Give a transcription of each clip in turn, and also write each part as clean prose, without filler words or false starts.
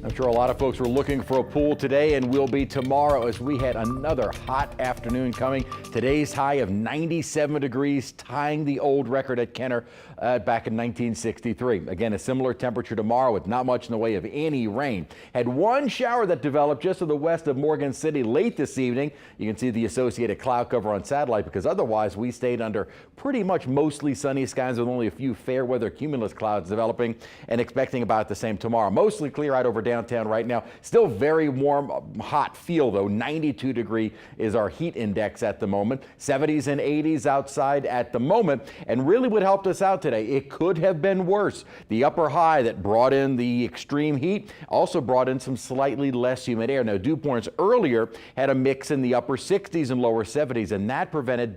I'm sure a lot of folks were looking for a pool today and will be tomorrow as we had another hot afternoon coming. Today's high of 97 degrees, tying the old record at Kenner back in 1963. Again, a similar temperature tomorrow with not much in the way of any rain. Had one shower that developed just to the west of Morgan City late this evening. You can see the associated cloud cover on satellite because otherwise we stayed under pretty much mostly sunny skies with only a few fair weather cumulus clouds developing and expecting about the same tomorrow. Mostly clear out over downtown right now. Still very warm, hot feel though. 92 degree is our heat index at the moment. 70s and 80s outside at the moment. And really what helped us out today, it could have been worse. The upper high that brought in the extreme heat also brought in some slightly less humid air. Now dew points earlier had a mix in the upper 60s and lower 70s, and that prevented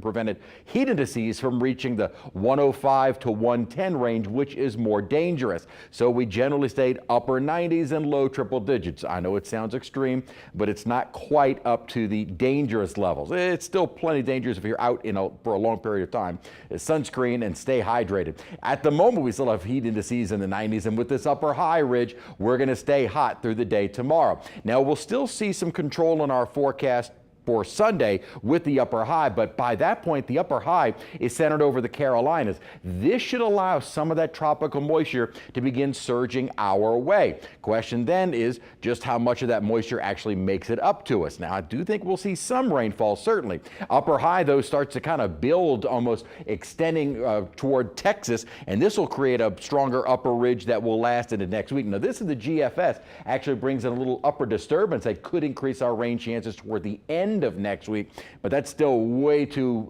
prevented heat indices from reaching the 105 to 110 range, which is more dangerous. So we generally stayed upper 90s and low triple digits. I know it sounds extreme, but it's not quite up to the dangerous levels. It's still plenty dangerous if you're out for a long period of time. Sunscreen and stay hydrated. At the moment, we still have heat indices in the 90s, and with this upper high ridge, we're going to stay hot through the day tomorrow. Now, we'll still see some control in our forecast for Sunday with the upper high, but by that point the upper high is centered over the Carolinas. This should allow some of that tropical moisture to begin surging our way. Question then is just how much of that moisture actually makes it up to us. Now I do think we'll see some rainfall, certainly. Upper high though starts to kind of build, almost extending toward Texas, and this will create a stronger upper ridge that will last into next week. Now this is the GFS, actually brings in a little upper disturbance that could increase our rain chances toward the end of next week, but that's still way too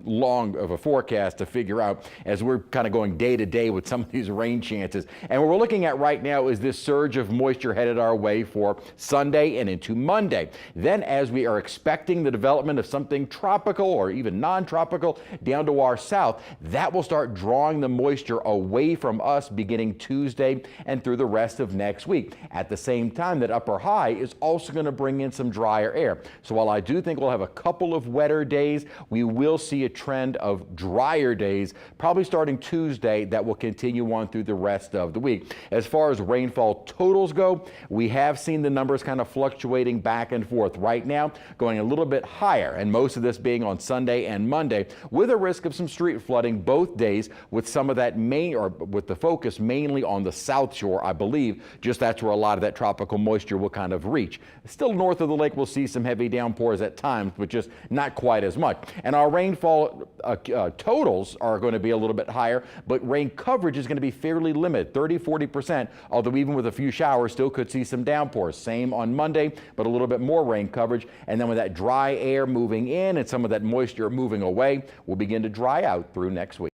long of a forecast to figure out as we're kind of going day to day with some of these rain chances. And what we're looking at right now is this surge of moisture headed our way for Sunday and into Monday. Then as we are expecting the development of something tropical or even non-tropical down to our south, that will start drawing the moisture away from us beginning Tuesday and through the rest of next week. At the same time, that upper high is also going to bring in some drier air. So while I do think we'll have a couple of wetter days, we will see a trend of drier days, probably starting Tuesday, that will continue on through the rest of the week. As far as rainfall totals go, we have seen the numbers kind of fluctuating back and forth. Right now, going a little bit higher, and most of this being on Sunday and Monday, with a risk of some street flooding both days, with some of that with the focus mainly on the South Shore, I believe. Just that's where a lot of that tropical moisture will kind of reach. Still north of the lake, we'll see some heavy downpours at times, but just not quite as much. And our rainfall totals are going to be a little bit higher, but rain coverage is going to be fairly limited, 30–40%, although even with a few showers, still could see some downpours. Same on Monday, but a little bit more rain coverage. And then with that dry air moving in and some of that moisture moving away, we'll begin to dry out through next week.